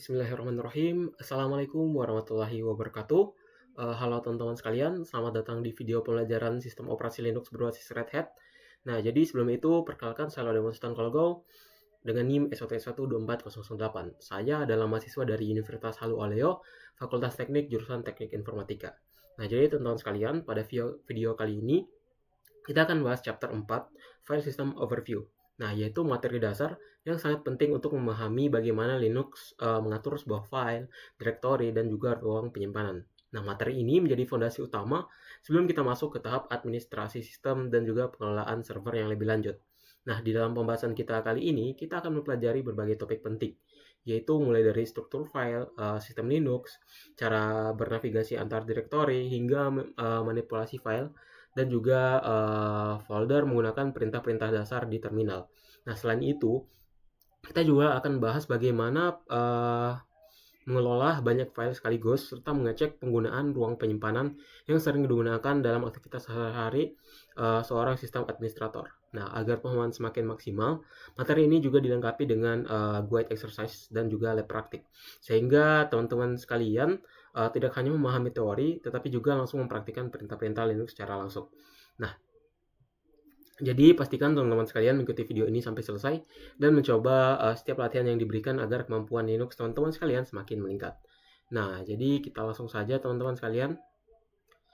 Bismillahirrahmanirrahim. Assalamualaikum warahmatullahi wabarakatuh. Halo teman-teman sekalian, selamat datang di video pembelajaran sistem operasi Linux berbasis Red Hat. Nah, jadi sebelum itu, perkenalkan saya Laudemon Sultan Kolgo dengan NIM SOT12408. Saya adalah mahasiswa dari Universitas Halu Oleo, Fakultas Teknik, jurusan Teknik Informatika. Nah, jadi teman-teman sekalian, pada video kali ini, kita akan bahas chapter 4, File System Overview. Nah, yaitu materi dasar yang sangat penting untuk memahami bagaimana Linux mengatur sebuah file, directory, dan juga ruang penyimpanan. Nah, materi ini menjadi fondasi utama sebelum kita masuk ke tahap administrasi sistem dan juga pengelolaan server yang lebih lanjut. Nah, di dalam pembahasan kita kali ini, kita akan mempelajari berbagai topik penting, yaitu mulai dari struktur file, sistem Linux, cara bernavigasi antar directory, hingga manipulasi file, dan juga folder menggunakan perintah-perintah dasar di terminal. Nah, selain itu, kita juga akan bahas bagaimana mengelola banyak file sekaligus, serta mengecek penggunaan ruang penyimpanan yang sering digunakan dalam aktivitas sehari-hari seorang sistem administrator. Nah, agar pemahaman semakin maksimal, materi ini juga dilengkapi dengan guide exercise dan juga lab praktik. Sehingga teman-teman sekalian tidak hanya memahami teori, tetapi juga langsung mempraktikkan perintah-perintah Linux secara langsung. Nah, jadi pastikan teman-teman sekalian mengikuti video ini sampai selesai dan mencoba setiap latihan yang diberikan agar kemampuan Linux teman-teman sekalian semakin meningkat. Nah, jadi kita langsung saja teman-teman sekalian.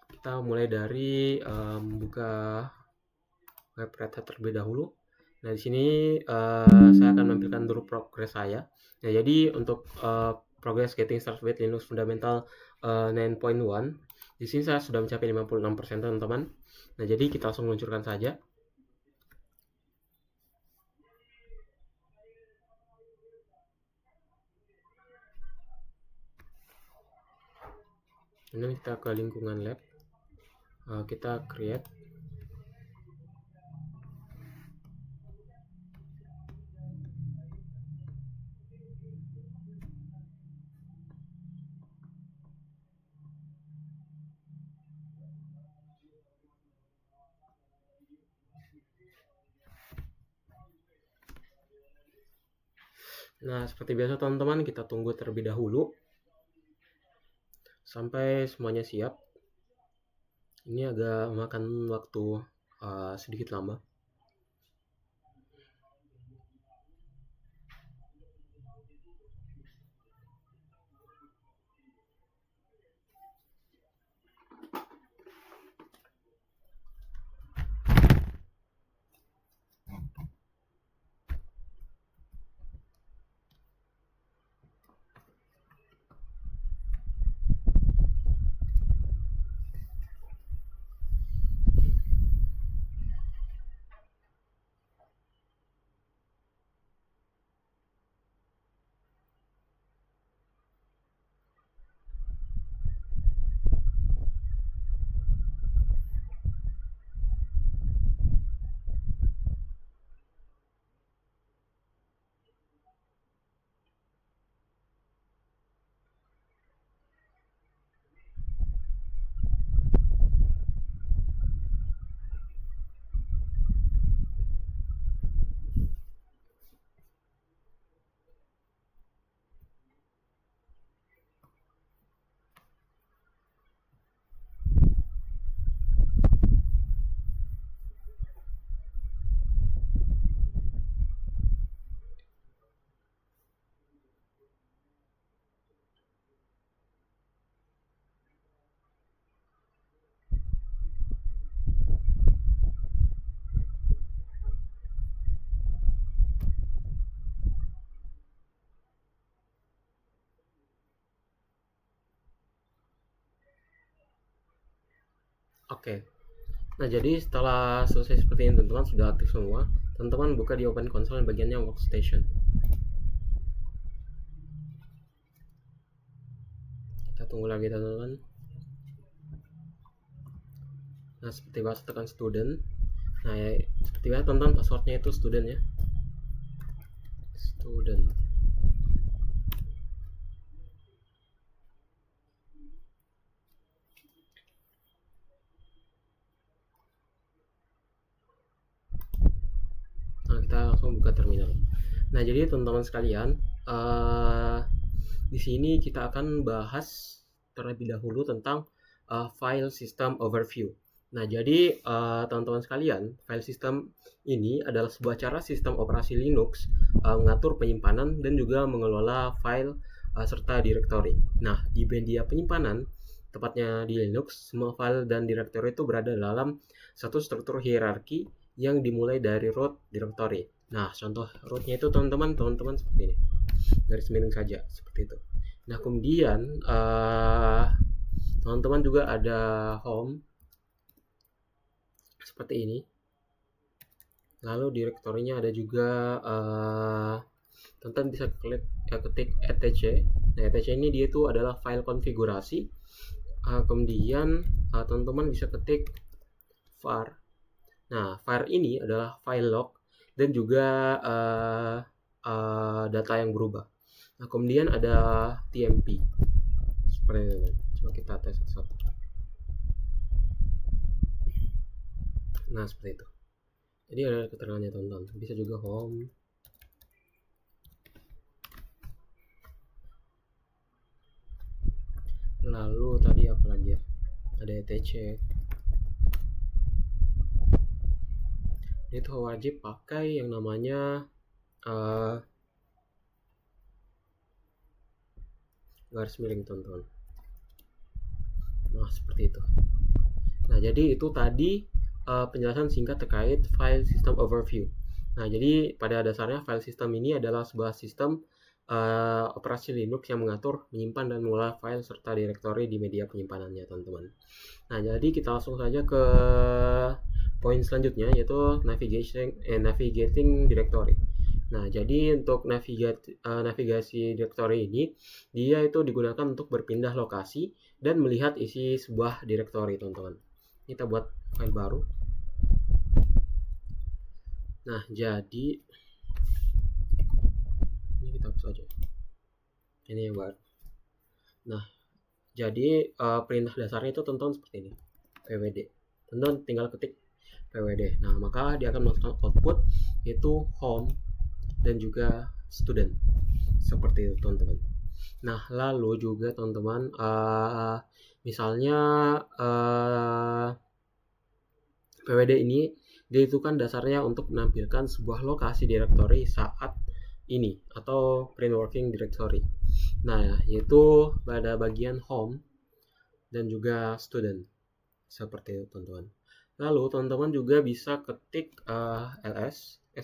Kita mulai dari membuka web Red Hat terlebih dahulu. Nah, di sini saya akan menampilkan dulu progres saya. Nah, jadi untuk progress Getting Started with Linux Fundamental 9.1, di sini saya sudah mencapai 56% teman-teman. Nah, jadi kita langsung meluncurkan saja. Kemudian kita ke lingkungan lab, kita create. Nah, seperti biasa teman-teman, kita tunggu terlebih dahulu sampai semuanya siap. Ini agak memakan waktu sedikit lama. Oke. Nah, jadi setelah selesai seperti ini teman-teman, sudah aktif semua, teman-teman buka di Open Console yang bagiannya Workstation. Kita tunggu lagi teman-teman. Nah, seperti biasa tekan student. Nah, ya, seperti biasa teman-teman, passwordnya itu student ya. Student. Nah, kita langsung buka terminal. Nah, jadi teman-teman sekalian, Di sini kita akan bahas terlebih dahulu tentang file system overview. Nah, jadi teman-teman sekalian, file system ini adalah sebuah cara sistem operasi Linux mengatur penyimpanan dan juga mengelola file serta direktori. Nah, di media penyimpanan, tepatnya di Linux, semua file dan direktori itu berada dalam satu struktur hierarki yang dimulai dari root directory. Nah, contoh rootnya itu teman-teman seperti ini, garis miring saja seperti itu. Nah, kemudian teman-teman juga ada home seperti ini. Lalu direktorinya ada juga teman-teman bisa ketik etc. Nah, etc ini dia itu adalah file konfigurasi. Kemudian teman-teman bisa ketik var. Nah, var ini adalah file log dan juga data yang berubah. Nah, kemudian ada tmp seperti itu. Coba kita tes satu-satu. Nah, seperti itu. Jadi ada keterangannya teman-teman. Bisa juga home. Lalu tadi apa lagi ya? Ada etc. Itu wajib pakai yang namanya garis miring teman-teman. Nah, seperti itu. Nah, jadi itu tadi penjelasan singkat terkait file system overview. Nah, jadi pada dasarnya file system ini adalah sebuah sistem operasi Linux yang mengatur, menyimpan, dan mengelola file serta direktori di media penyimpanannya, teman-teman. Nah, jadi kita langsung saja ke poin selanjutnya, yaitu navigating directory. Nah, jadi untuk navigasi directory ini, dia itu digunakan untuk berpindah lokasi dan melihat isi sebuah directory, teman-teman. Kita buat file baru. Nah, jadi ini kita hapus aja. Ini yang baru. Nah, jadi perintah dasarnya itu teman-teman seperti ini, pwd. Teman-teman tinggal ketik pwd. Nah, maka dia akan menghasilkan output yaitu home dan juga student, seperti itu teman-teman. Nah, lalu juga teman-teman misalnya pwd ini dia itu kan dasarnya untuk menampilkan sebuah lokasi directory saat ini atau print working directory. Nah, yaitu pada bagian home dan juga student, seperti itu teman-teman. Lalu teman-teman juga bisa ketik ls ls ya.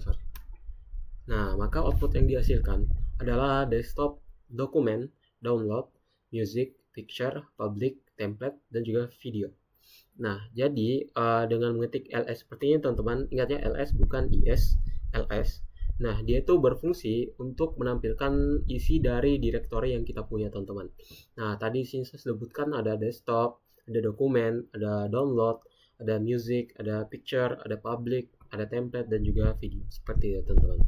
Sorry. Nah, maka output yang dihasilkan adalah desktop, dokumen, download, music, picture, public, template, dan juga video. Nah, jadi dengan mengetik ls seperti ini teman-teman, ingatnya ls bukan is, ls. Nah, dia itu berfungsi untuk menampilkan isi dari direktori yang kita punya, teman-teman. Nah, tadi sini saya sebutkan ada desktop, ada dokumen, ada download, ada music, ada picture, ada public, ada template, dan juga video. Seperti itu, teman-teman.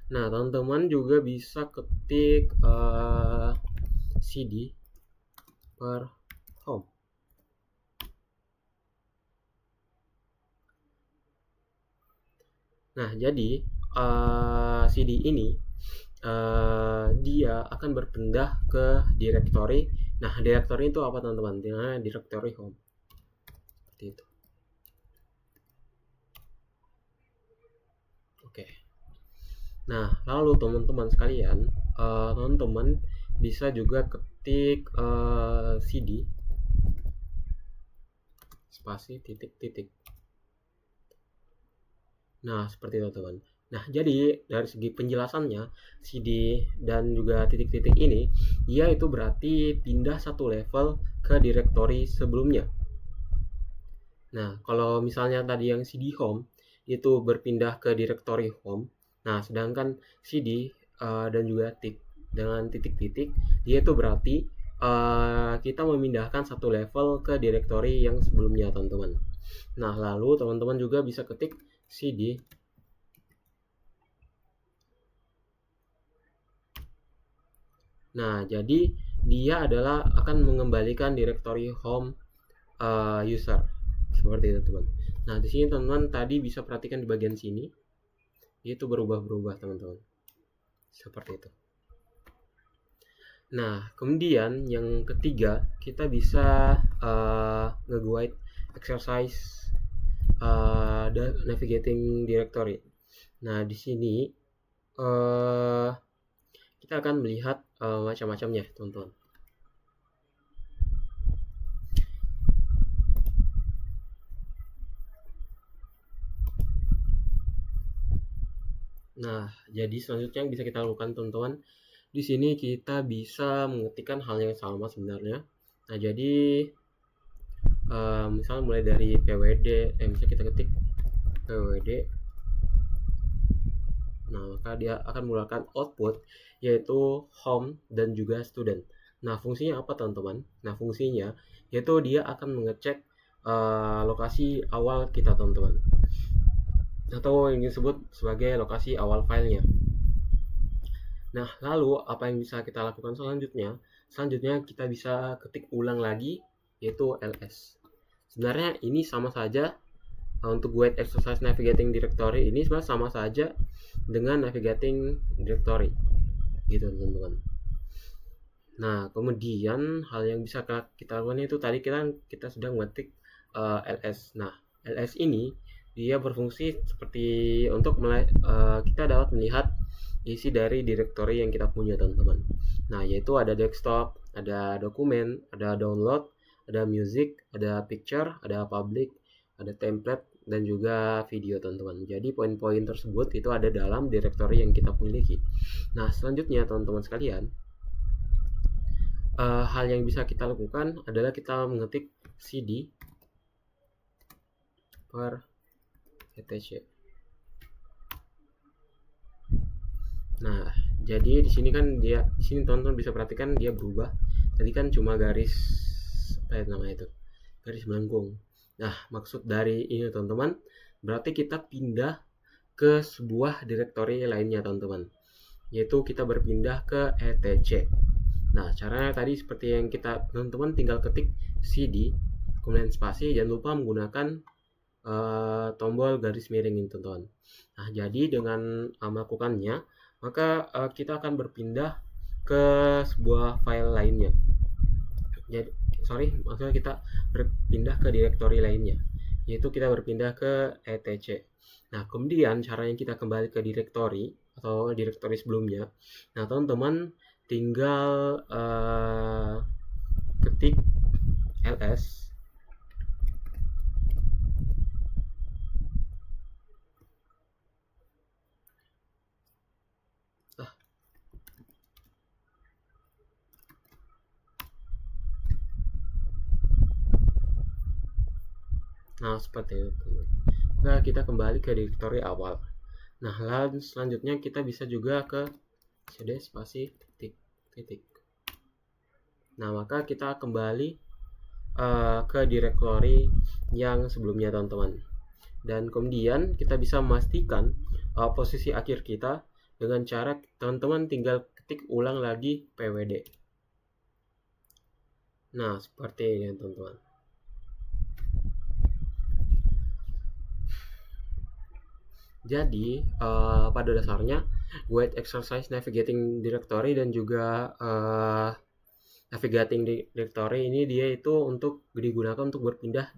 Nah, teman-teman juga bisa ketik cd per home. Nah, jadi cd ini dia akan berpindah ke directory. Nah, directory itu apa teman-teman? Directory home. Seperti itu. Oke. Nah, lalu teman-teman sekalian, teman-teman bisa juga ketik cd spasi titik-titik. Nah, seperti itu teman. Nah, jadi dari segi penjelasannya, cd dan juga titik-titik ini, dia itu berarti pindah satu level ke directory sebelumnya. Nah, kalau misalnya tadi yang cd home itu berpindah ke directory home, nah sedangkan cd dan juga dengan titik-titik, dia itu berarti kita memindahkan satu level ke directory yang sebelumnya, teman-teman. Nah, lalu teman-teman juga bisa ketik cd Nah, jadi dia adalah akan mengembalikan directory home user. Seperti itu, teman. Nah, di sini teman-teman tadi bisa perhatikan di bagian sini. itu berubah-berubah teman-teman, seperti itu. Nah, kemudian yang ketiga, kita bisa nge-guide exercise navigating directory. Nah, di sini kita akan melihat macam-macamnya, teman-teman. Nah, jadi selanjutnya yang bisa kita lakukan, teman-teman, di sini kita bisa mengetikkan hal yang sama sebenarnya. Nah, jadi misalnya mulai dari pwd, misalnya kita ketik pwd. Nah, maka dia akan mengeluarkan output yaitu home dan juga student. Nah, fungsinya apa, teman-teman? Nah, fungsinya yaitu dia akan mengecek lokasi awal kita, teman-teman, atau yang disebut sebagai lokasi awal filenya. Nah, lalu apa yang bisa kita lakukan selanjutnya? Selanjutnya kita bisa ketik ulang lagi, yaitu ls. Sebenarnya ini sama saja untuk guide exercise navigating directory ini sebenarnya sama saja dengan navigating directory, gitu teman-teman. Nah, kemudian hal yang bisa kita lakukan itu tadi kita sudah mengetik ls. Nah, ls ini dia berfungsi seperti untuk kita dapat melihat isi dari directory yang kita punya, teman-teman. Nah, yaitu ada desktop, ada dokumen, ada download, ada music, ada picture, ada public, ada template, dan juga video, teman-teman. Jadi poin-poin tersebut itu ada dalam directory yang kita miliki. Nah, selanjutnya teman-teman sekalian, hal yang bisa kita lakukan adalah kita mengetik cd per etc. Nah, jadi di sini kan di sini teman-teman bisa perhatikan dia berubah. Tadi kan cuma garis apa namanya itu? Garis melengkung. Nah, maksud dari ini teman-teman, berarti kita pindah ke sebuah directory lainnya, teman-teman. Yaitu kita berpindah ke etc. Nah, caranya tadi seperti yang teman-teman tinggal ketik cd kemudian spasi, jangan lupa menggunakan tombol garis miring ini, teman-teman. Nah, jadi dengan melakukannya, maka kita akan berpindah ke sebuah file lainnya. Jadi, maksudnya kita berpindah ke directory lainnya, yaitu kita berpindah ke etc. Nah, kemudian caranya kita kembali ke directory atau directory sebelumnya. Nah, teman-teman tinggal ketik ls. Nah, seperti itu. Nah, kita kembali ke directory awal. Nah, lalu selanjutnya kita bisa juga ke cd spasi titik. Nah, maka kita kembali ke directory yang sebelumnya, teman-teman. Dan kemudian kita bisa memastikan posisi akhir kita dengan cara teman-teman tinggal ketik ulang lagi pwd. Nah, seperti ini, teman-teman. Jadi pada dasarnya guide exercise navigating directory dan juga navigating directory ini dia itu digunakan untuk berpindah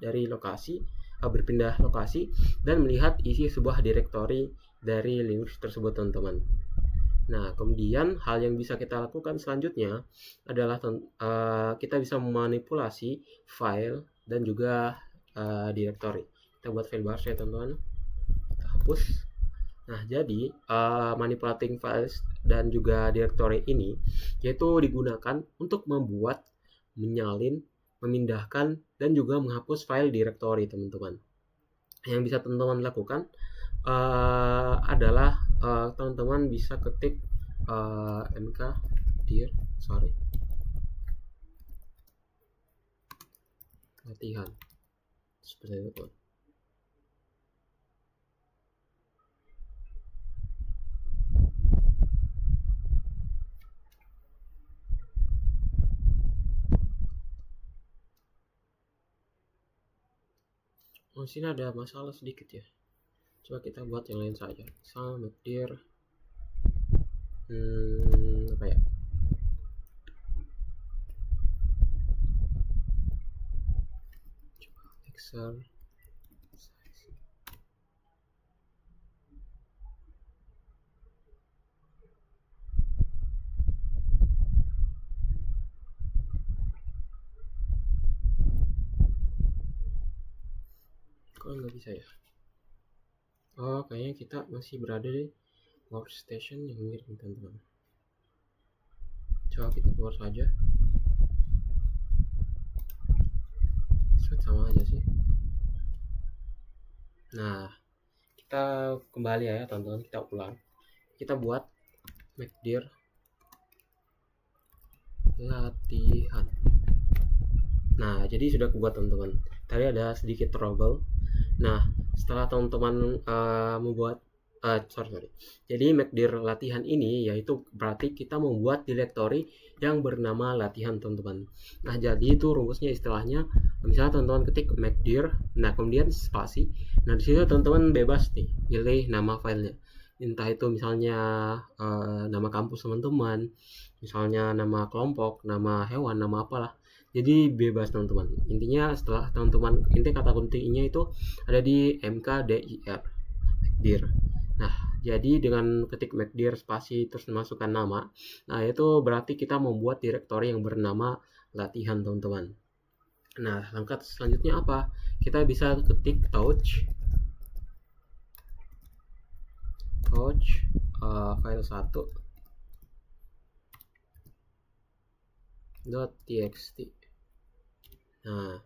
lokasi dan melihat isi sebuah directory dari Linux tersebut, teman-teman. Nah, kemudian hal yang bisa kita lakukan selanjutnya adalah kita bisa memanipulasi file dan juga directory. Kita buat file baru ya, teman-teman. Kita hapus. Nah, jadi manipulating files dan juga directory ini yaitu digunakan untuk membuat, menyalin, memindahkan, dan juga menghapus file directory, teman-teman. Yang bisa teman-teman lakukan adalah teman-teman bisa ketik mkdir latihan seperti itu. Oh, sini ada masalah sedikit ya. Coba kita buat yang lain saja. Misal mcdir apa ya? Coba mixer kok nggak bisa ya? Oh, kayaknya kita masih berada di workstation yang mirip, teman-teman. Coba kita keluar saja. Sama aja sih. Nah, kita kembali ya teman-teman, kita ulang. Kita buat mcdir latihan. Nah, jadi sudah kebuat teman-teman. Tadi ada sedikit trouble. Nah, setelah teman-teman membuat Jadi mcdir latihan ini yaitu berarti kita membuat directory yang bernama latihan, teman-teman. Nah, jadi itu rumusnya istilahnya, misalnya teman-teman ketik mcdir, nah kemudian spasi. Nah, di situ teman-teman bebas nih pilih nama filenya. Entah itu misalnya nama kampus teman-teman, misalnya nama kelompok, nama hewan, nama apalah. Jadi bebas teman-teman. Intinya setelah teman-teman, inti kata kuncinya itu ada di mkdir, mcdir. Nah, jadi dengan ketik mcdir spasi terus masukkan nama, nah itu berarti kita membuat directory yang bernama latihan, teman-teman. Nah, langkah selanjutnya apa? Kita bisa ketik touch file 1.txt. Nah,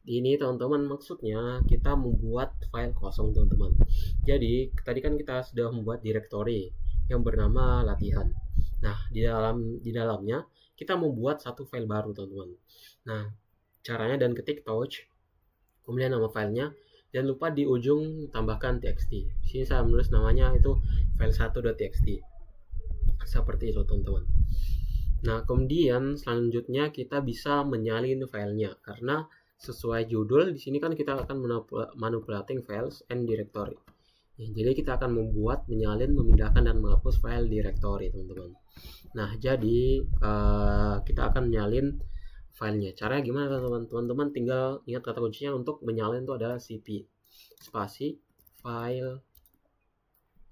ini teman-teman maksudnya kita membuat file kosong, teman-teman. Jadi tadi kan kita sudah membuat directory yang bernama latihan. Nah, di dalamnya kita membuat satu file baru, teman-teman. Nah, caranya dan ketik touch, kemudian nama filenya, jangan lupa di ujung tambahkan txt. Di sini saya menulis namanya itu file 1.txt. Seperti itu, teman-teman. Nah, kemudian selanjutnya kita bisa menyalin filenya, karena sesuai judul di sini kan kita akan manipulating files and directory. Ya, jadi kita akan membuat, menyalin, memindahkan dan menghapus file directory, teman-teman. Nah, jadi kita akan menyalin filenya. Caranya gimana, teman-teman? Teman-teman tinggal ingat kata kuncinya untuk menyalin itu adalah cp spasi file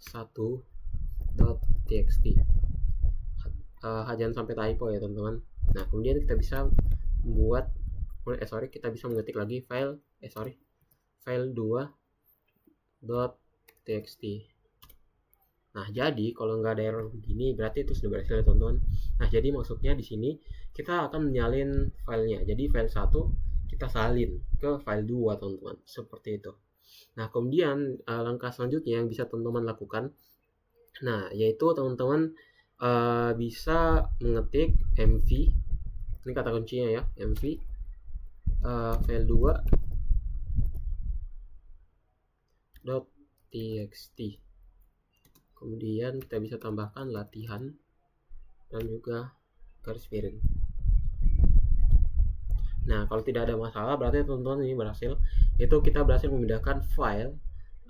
1.txt. Jangan sampai typo ya, teman-teman. Nah, kemudian kita bisa membuat kita bisa mengetik lagi file 2.txt. Nah, jadi kalau nggak ada error begini berarti itu sudah berhasil ya, teman-teman. Nah, jadi maksudnya di sini kita akan menyalin filenya. Jadi file 1 kita salin ke file 2, teman-teman. Seperti itu. Nah, kemudian langkah selanjutnya yang bisa teman-teman lakukan, nah yaitu teman-teman bisa mengetik mv, ini kata kuncinya ya, mv file 2.txt. Kemudian kita bisa tambahkan latihan dan juga garis miring. Nah, kalau tidak ada masalah berarti teman-teman ini berhasil. Itu kita berhasil memindahkan file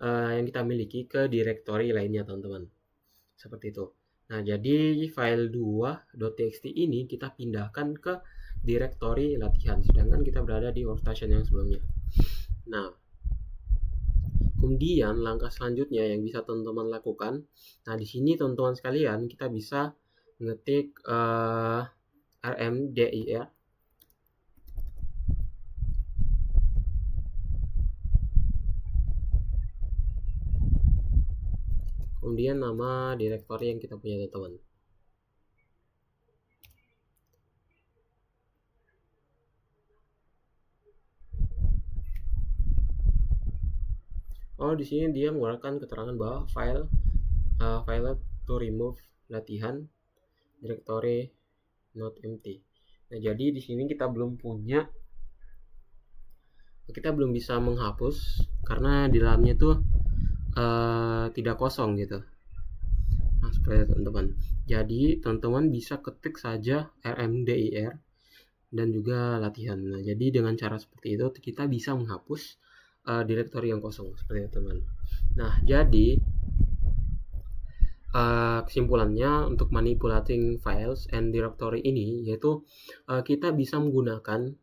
yang kita miliki ke directory lainnya, teman-teman. Seperti itu. Nah, jadi file 2.txt ini kita pindahkan ke directory latihan, sedangkan kita berada di workstation yang sebelumnya. Nah, kemudian langkah selanjutnya yang bisa teman-teman lakukan, nah di sini teman-teman sekalian kita bisa mengetik rmdir, kemudian nama directory yang kita punya, teman-teman. Oh, di sini dia mengeluarkan keterangan bahwa file to remove latihan directory not empty. Nah, jadi di sini kita belum bisa menghapus karena di dalamnya itu tidak kosong gitu. Nah, seperti itu, teman-teman. Jadi teman-teman bisa ketik saja rmdir dan juga latihan. Nah, jadi dengan cara seperti itu kita bisa menghapus directory yang kosong, seperti itu, teman. Nah, jadi kesimpulannya untuk manipulating files and directory ini yaitu kita bisa menggunakan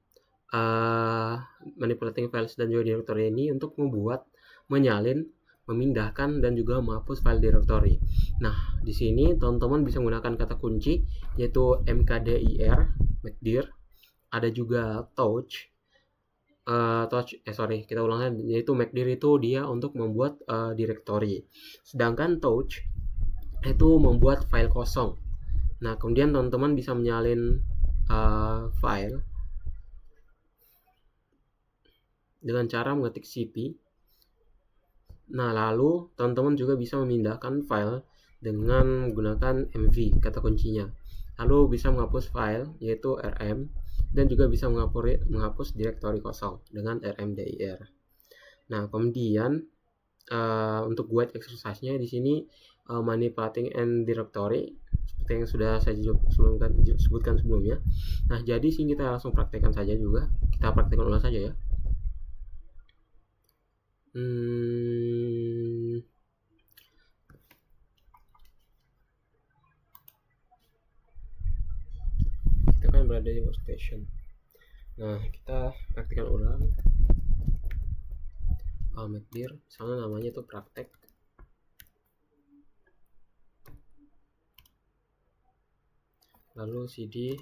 manipulating files dan juga directory ini untuk membuat, menyalin, memindahkan dan juga menghapus file directory. Nah, di sini teman-teman bisa menggunakan kata kunci yaitu mkdir, mkdir, ada juga touch, kita ulangan, yaitu mkdir itu dia untuk membuat directory. Sedangkan touch itu membuat file kosong. Nah, kemudian teman-teman bisa menyalin file dengan cara mengetik cp. Nah, lalu teman-teman juga bisa memindahkan file dengan menggunakan mv, kata kuncinya. Lalu bisa menghapus file, yaitu rm, dan juga bisa menghapus directory kosong dengan rmdir. Nah, kemudian untuk guide exercise-nya di sini manipulating and directory seperti yang sudah saya sebutkan sebelumnya. Nah, jadi sini kita langsung praktekkan saja juga. Kita praktekkan ulang saja ya. Kita kan berada di workstation. Nah, kita praktekkan ulang. Mkdir, misalnya namanya itu praktek. Lalu cd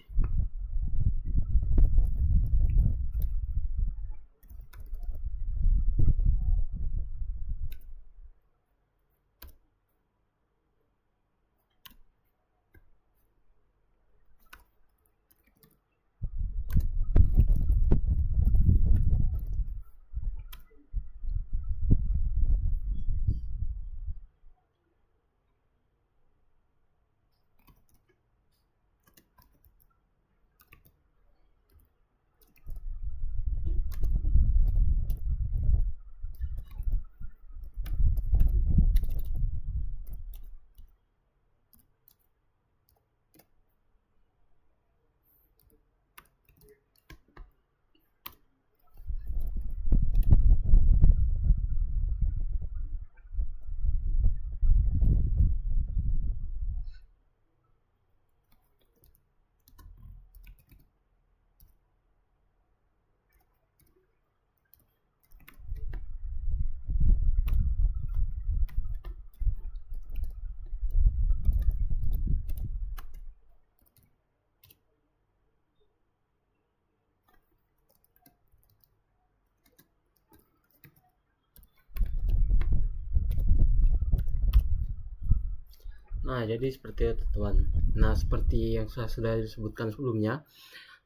Nah, jadi seperti itu teman. Nah, seperti yang sudah disebutkan sebelumnya.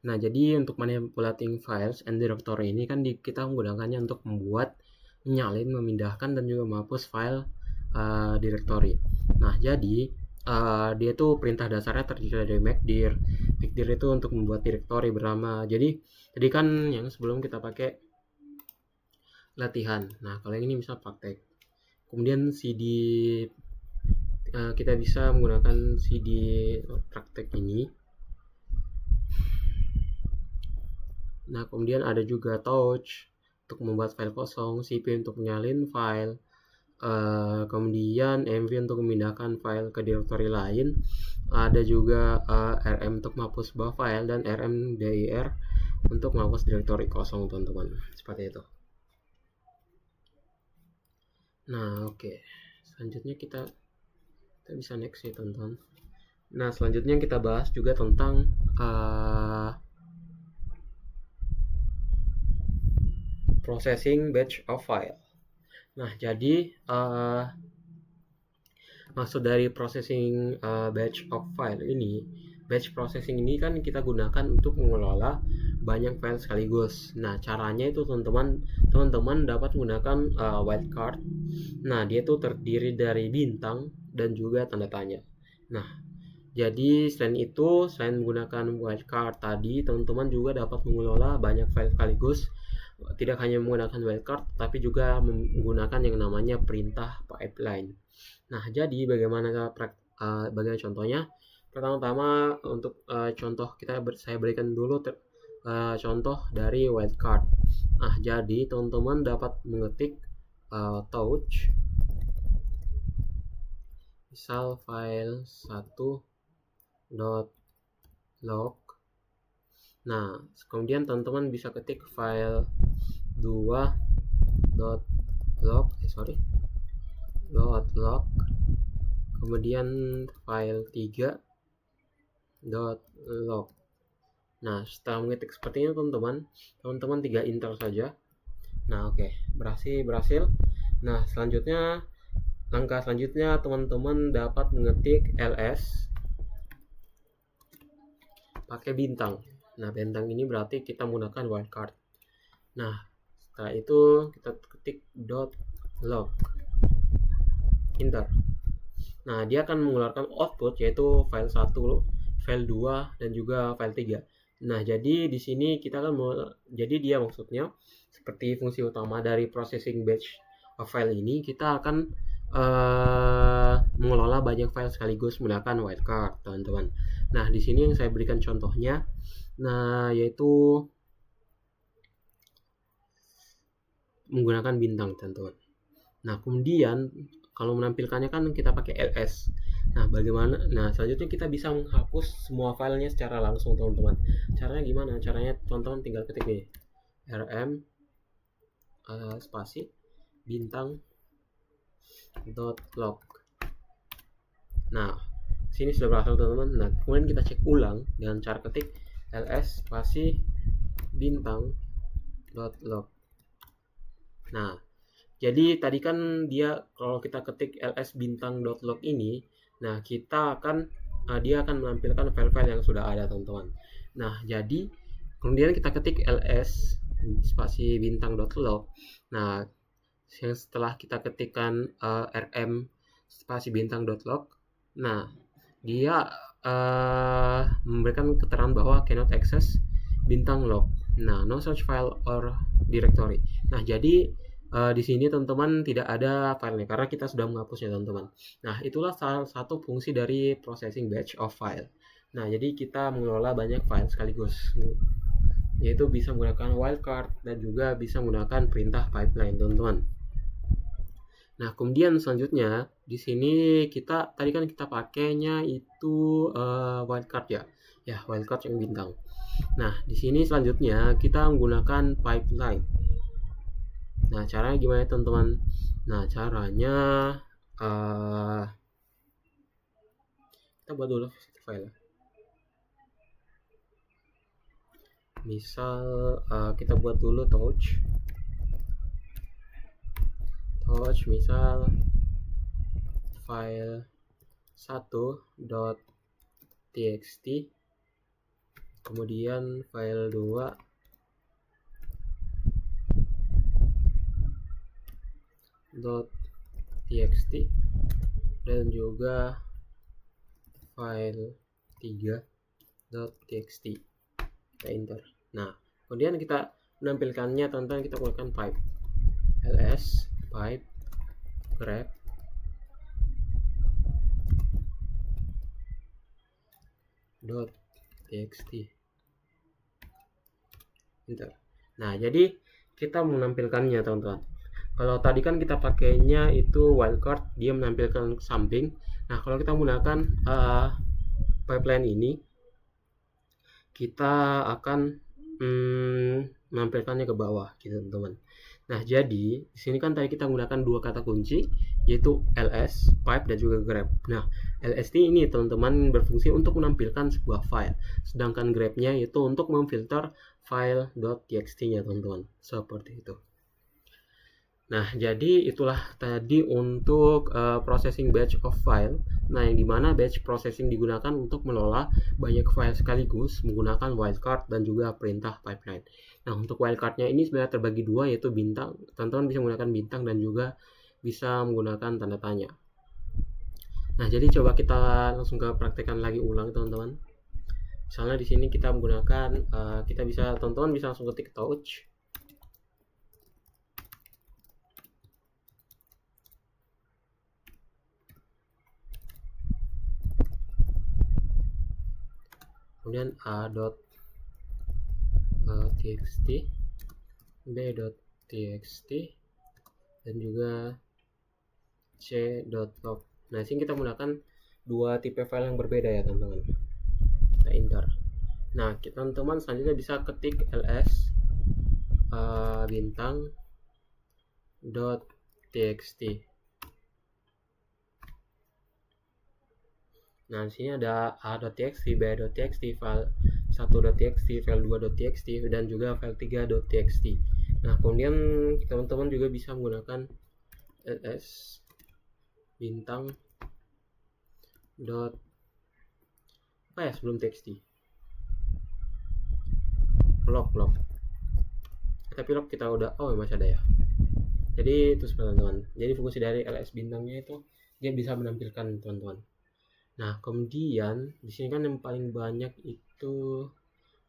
Nah, jadi untuk manipulating files and directory ini kan kita menggunakannya untuk membuat, menyalin, memindahkan dan juga menghapus file directory. Nah, jadi dia tuh perintah dasarnya terdiri dari mkdir. Mkdir itu untuk membuat directory bernama. Jadi tadi kan yang sebelum kita pakai latihan. Nah, kalau yang ini bisa praktek. Kemudian cd kita bisa menggunakan cd praktek ini. Nah, kemudian ada juga touch untuk membuat file kosong, cp untuk menyalin file, kemudian mv untuk memindahkan file ke directory lain, ada juga rm untuk menghapus sebuah file, dan rmdir untuk menghapus directory kosong, teman-teman. Seperti itu. Nah, oke. Selanjutnya kita bisa next ya, teman-teman. Nah, selanjutnya kita bahas juga tentang processing batch of file. Nah, jadi maksud dari processing batch of file ini, batch processing ini kan kita gunakan untuk mengelola banyak file sekaligus. Nah, caranya itu teman-teman dapat menggunakan wildcard. Nah, dia tuh terdiri dari bintang dan juga tanda tanya. Nah, jadi selain menggunakan wildcard tadi, teman-teman juga dapat mengelola banyak file sekaligus. Tidak hanya menggunakan wildcard, tapi juga menggunakan yang namanya perintah pipeline. Nah, jadi bagaimana contohnya? Pertama-tama untuk contoh saya berikan dulu contoh dari wildcard. Nah, jadi teman-teman dapat mengetik touch misal file 1.log. Nah, kemudian teman-teman bisa ketik file 2.log, .log, kemudian file 3.log. Nah, setelah mengetik seperti ini teman-teman tinggal enter saja. Nah, oke, berhasil. Nah, langkah selanjutnya teman-teman dapat mengetik ls pakai bintang. Nah, bintang ini berarti kita menggunakan wildcard. Nah, setelah itu kita ketik .log, enter. Nah, dia akan mengeluarkan output yaitu file 1, file 2, dan juga file 3. Nah, jadi di sini kita akan jadi dia maksudnya seperti fungsi utama dari processing batch file ini, kita akan mengelola banyak file sekaligus menggunakan wildcard, teman-teman. Nah, di sini yang saya berikan contohnya, nah yaitu menggunakan bintang, teman-teman. Nah, kemudian kalau menampilkannya kan kita pakai ls. Nah, bagaimana? Nah, selanjutnya kita bisa menghapus semua filenya secara langsung, teman-teman. Caranya gimana? Caranya teman-teman tinggal ketik nih, rm spasi bintang .log. Nah, sini sudah berhasil, teman-teman. Nah, kemudian kita cek ulang dengan cara ketik ls spasi bintang .log. Nah, jadi tadi kan dia kalau kita ketik ls bintang.log ini, nah kita akan dia akan menampilkan file-file yang sudah ada, teman-teman. Nah, jadi kemudian kita ketik ls spasi bintang.log. Nah, setelah kita ketikkan rm spasi bintang.log, nah dia memberikan keterangan bahwa cannot access bintang log. Nah, no such file or directory. Nah, jadi di sini teman-teman tidak ada filenya karena kita sudah menghapusnya, teman-teman. Nah, itulah salah satu fungsi dari processing batch of file. Nah, jadi kita mengelola banyak file sekaligus, yaitu bisa menggunakan wildcard dan juga bisa menggunakan perintah pipeline, teman-teman. Nah, kemudian selanjutnya di sini tadi kan kita pakainya itu wildcard ya. Ya, wildcard yang bintang. Nah, di sini selanjutnya kita menggunakan pipeline. Nah, caranya gimana, teman-teman? Nah, caranya kita buat dulu file. Misal kita buat dulu touch misal file 1.txt, kemudian file 2.txt, dan juga file 3.txt. Kita enter. Nah, kemudian kita menampilkannya, teman-teman, kita gunakan pipe ls pipe grep .txt, enter. Nah, jadi kita menampilkannya, teman-teman. Kalau tadi kan kita pakainya itu wildcard, dia menampilkan samping. Nah, kalau kita menggunakan pipeline ini, kita akan menampilkannya ke bawah, gitu, teman-teman. Nah, jadi di sini kan tadi kita menggunakan dua kata kunci, yaitu ls, pipe, dan juga grep. Nah, ls ini, teman-teman, berfungsi untuk menampilkan sebuah file, sedangkan grepnya itu untuk memfilter file .txt-nya, teman-teman. Seperti itu. Nah, jadi itulah tadi untuk processing batch of file. Nah, yang dimana batch processing digunakan untuk mengelola banyak file sekaligus menggunakan wildcard dan juga perintah pipeline. Nah, untuk wildcardnya ini sebenarnya terbagi dua, yaitu bintang. Teman-teman bisa menggunakan bintang dan juga bisa menggunakan tanda tanya. Nah, jadi coba kita langsung ke praktekan lagi ulang, teman-teman. Misalnya di sini kita menggunakan, teman-teman bisa langsung ketik touch. Kemudian a.txt, b.txt, dan juga c.log. Nah, di sini kita menggunakan dua tipe file yang berbeda ya teman-teman. Kita enter. Nah, teman-teman selanjutnya bisa ketik ls bintang .txt. Nah, di sini ada a.txt, b.txt, file 1.txt, file 2.txt, dan juga file 3.txt. Nah, kemudian teman-teman juga bisa menggunakan ls bintang sebelum txt log, tapi log kita udah, masih ada ya. Jadi itu teman-teman. Jadi fungsi dari ls bintangnya itu dia bisa menampilkan teman-teman. Nah, kemudian di sini kan yang paling banyak itu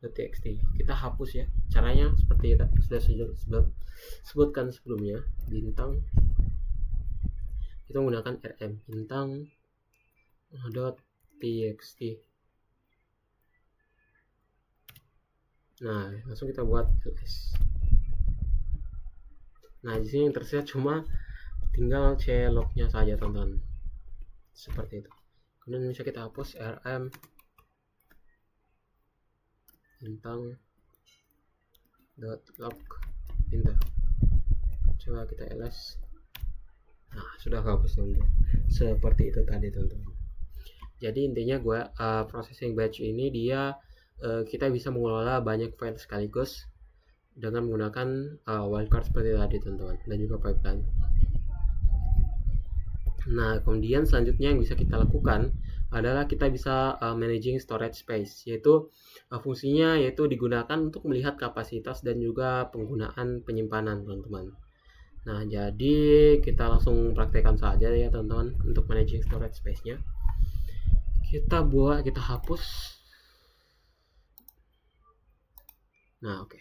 .txt. Kita hapus ya. Caranya seperti sudah sebutkan sebelumnya. Bintang itu menggunakan rm bintang .txt. Nah, langsung kita buat ls. Nah, di sini yang tersisa cuma tinggal clognya saja teman-teman. Seperti itu. Kemudian bisa kita hapus rm bintang .log enter. Coba kita ls. Nah, sudah hapus teman-teman. Seperti itu tadi teman-teman. Jadi intinya processing batch ini dia kita bisa mengelola banyak file sekaligus dengan menggunakan wildcard seperti tadi teman-teman, dan juga pipeline. Nah, kemudian selanjutnya yang bisa kita lakukan adalah kita bisa managing storage space, yaitu fungsinya yaitu digunakan untuk melihat kapasitas dan juga penggunaan penyimpanan teman-teman. Nah, jadi kita langsung praktekkan saja ya teman-teman untuk managing storage space-nya. Kita hapus. Nah, oke.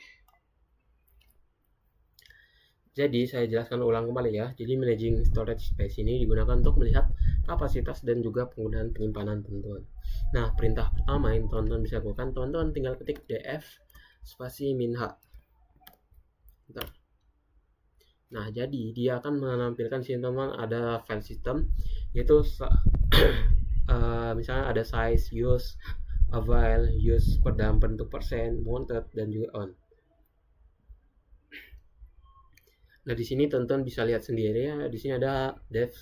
Jadi saya jelaskan ulang kembali ya. Jadi managing storage space ini digunakan untuk melihat kapasitas dan juga penggunaan penyimpanan teman-teman. Nah, perintah pertama yang teman-teman bisa lakukan, teman-teman tinggal ketik df spasi -h. Bentar. Nah, jadi dia akan menampilkan sini teman-teman ada file system, yaitu misalnya ada size, use, avail, use dalam bentuk persen, mounted, dan juga on. Nah, di sini teman-teman bisa lihat sendiri ya. Di sini ada dev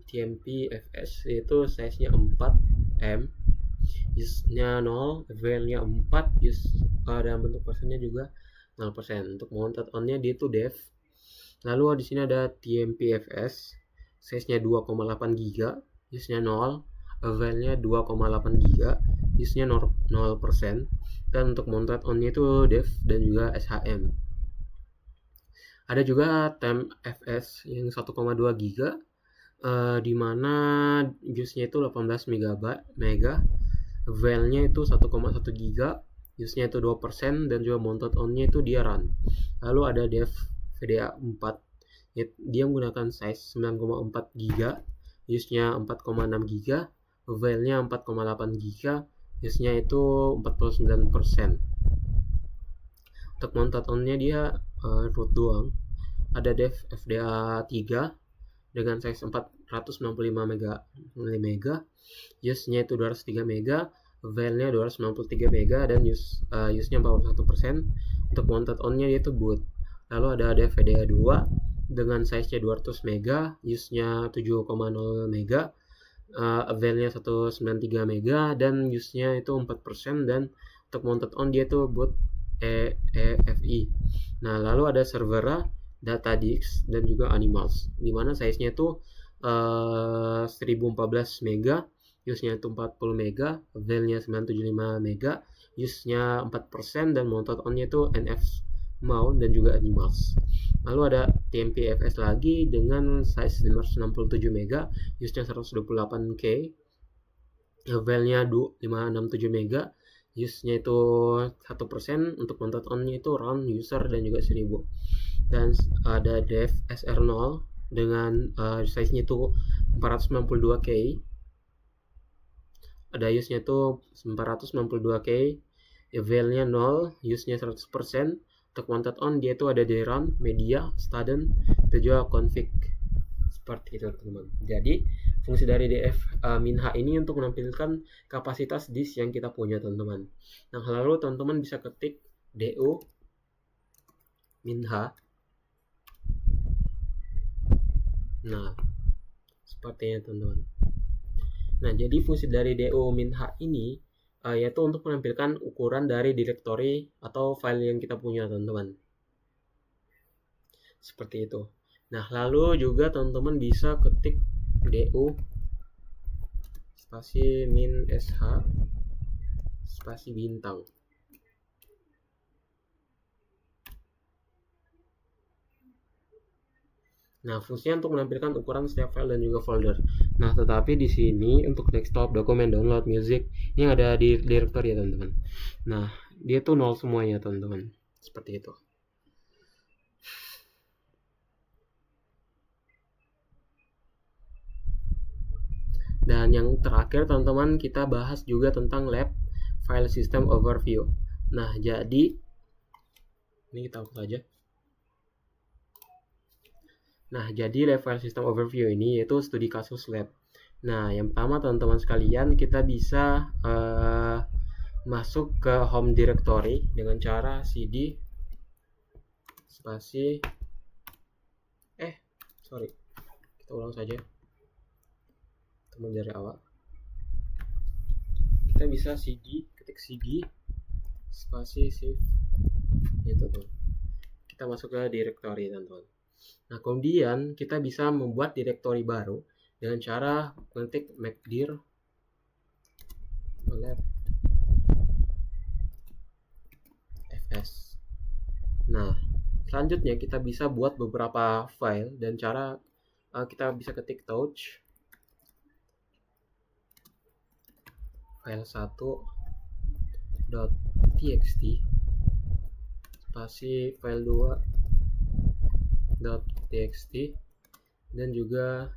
tmp fs, yaitu size-nya 4M, use-nya 0, avail-nya 4, use dalam bentuk persennya juga 0%. Untuk mounted on-nya dia itu dev. Lalu di sini ada tmp fs, size-nya 2,8 GB, use-nya 0, avail-nya 2,8 GB, use-nya 0%. Dan untuk mounted on-nya itu dev dan juga shm. Ada juga temp.fs yang 1,2 GB, di mana use-nya itu 18 MB, avail-nya itu 1,1 GB, use-nya itu 2%, dan juga mounted on-nya itu dia run. Lalu ada dev VDA 4, dia menggunakan size 9,4 GB, use-nya 4,6 GB, avail-nya 4,8 GB, use-nya itu 49%. Untuk mounted on-nya dia root doang. Ada dev fda 3 dengan size 495 MB, use-nya itu 203 MB, avail-nya 293 MB, dan use-nya 41%. Untuk mounted on-nya dia itu boot. Lalu ada dev fda 2 dengan size-nya 200 MB, use-nya 7,0 MB, avail-nya 193 MB, dan use-nya itu 4%, dan untuk mounted on dia itu boot EFI. Nah, lalu ada servera, datadisk, dan juga animals, dimana size-nya itu 1014 MB, use-nya itu 40 MB, avail-nya 975 MB, use-nya 4%, dan mounted on-nya itu NF mount dan juga animals. Lalu ada tmpfs lagi dengan size 567 MB, use-nya 128K, avail-nya 567 MB, use-nya itu 1%. Untuk mounted on-nya itu run, user, dan juga 1000. Dan ada dev sr0 dengan size-nya itu 492K, ada use-nya itu 492K, avail-nya 0, use-nya 100%. Untuk mounted on dia itu ada di run, media, student, dan juga config. Seperti itu teman-teman. Jadi fungsi dari df min h ini untuk menampilkan kapasitas disk yang kita punya teman-teman. Nah lalu teman-teman bisa ketik do min h. Nah sepertinya teman-teman. Nah jadi fungsi dari do min h ini yaitu untuk menampilkan ukuran dari directory atau file yang kita punya teman-teman. Seperti itu. Nah lalu juga teman-teman bisa ketik do spasi min sh spasi bintang. Nah, fungsinya untuk menampilkan ukuran setiap file dan juga folder. Nah, tetapi di sini untuk desktop, dokumen, download, music, ini ada di directory ya, teman-teman. Nah, dia tuh 0 semuanya, teman-teman. Seperti itu. Dan yang terakhir, teman-teman, kita bahas juga tentang lab file system overview. Nah, jadi ini kita hapus aja. Nah, jadi lab file system overview ini yaitu studi kasus lab. Nah, yang pertama teman-teman sekalian, kita bisa masuk ke home directory dengan cara cd spasi kita ulang saja teman dari awal. Kita bisa ketik cd spasi save itu tuh. Kita masuk ke directory teman-teman. Nah, kemudian kita bisa membuat directory baru dengan cara mengetik mkdir lab fs. Nah, selanjutnya kita bisa buat beberapa file dan cara kita bisa ketik touch file 1.txt spasi file 2.txt dan juga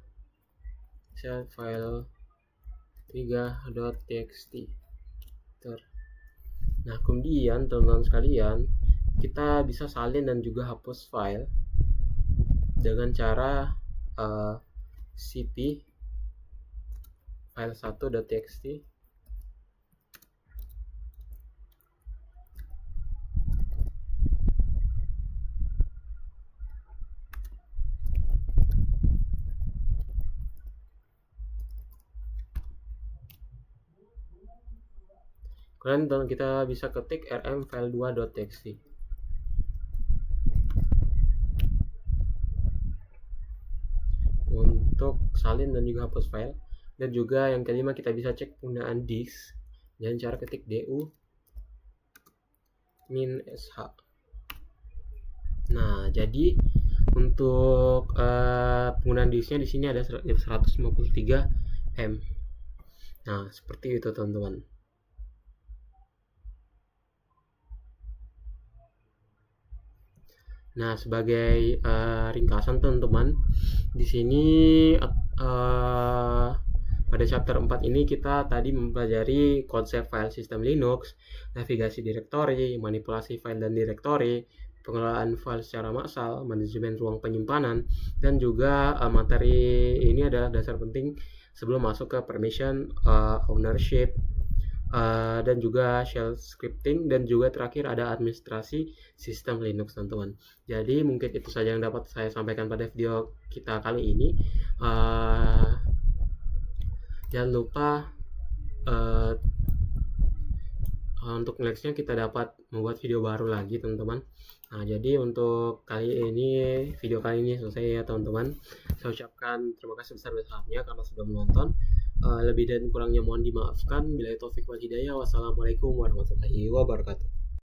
file 3.txt. Nah, kemudian teman-teman sekalian, kita bisa salin dan juga hapus file dengan cara cp file 1.txt kemudian kita bisa ketik rm file 2.txt. Untuk salin dan juga hapus file. Dan juga yang kelima kita bisa cek penggunaan disk dengan cara ketik do min sh. Nah, jadi untuk penggunaan disknya di sini ada 153 M. Nah, seperti itu teman-teman. Nah, sebagai ringkasan teman-teman, di sini pada chapter 4 ini kita tadi mempelajari konsep file system Linux, navigasi direktori, manipulasi file dan direktori, pengelolaan file secara massal, manajemen ruang penyimpanan, dan juga materi ini adalah dasar penting sebelum masuk ke permission, ownership, dan juga shell scripting, dan juga terakhir ada administrasi sistem Linux teman-teman. Jadi mungkin itu saja yang dapat saya sampaikan pada video kita kali ini. Jangan lupa untuk nextnya kita dapat membuat video baru lagi teman-teman. Nah, jadi untuk video kali ini selesai ya teman-teman. Saya ucapkan terima kasih besar-besarnya karena sudah menonton. Lebih dan kurangnya mohon dimaafkan. Bila taufik wal hidayah. Wassalamualaikum warahmatullahi wabarakatuh.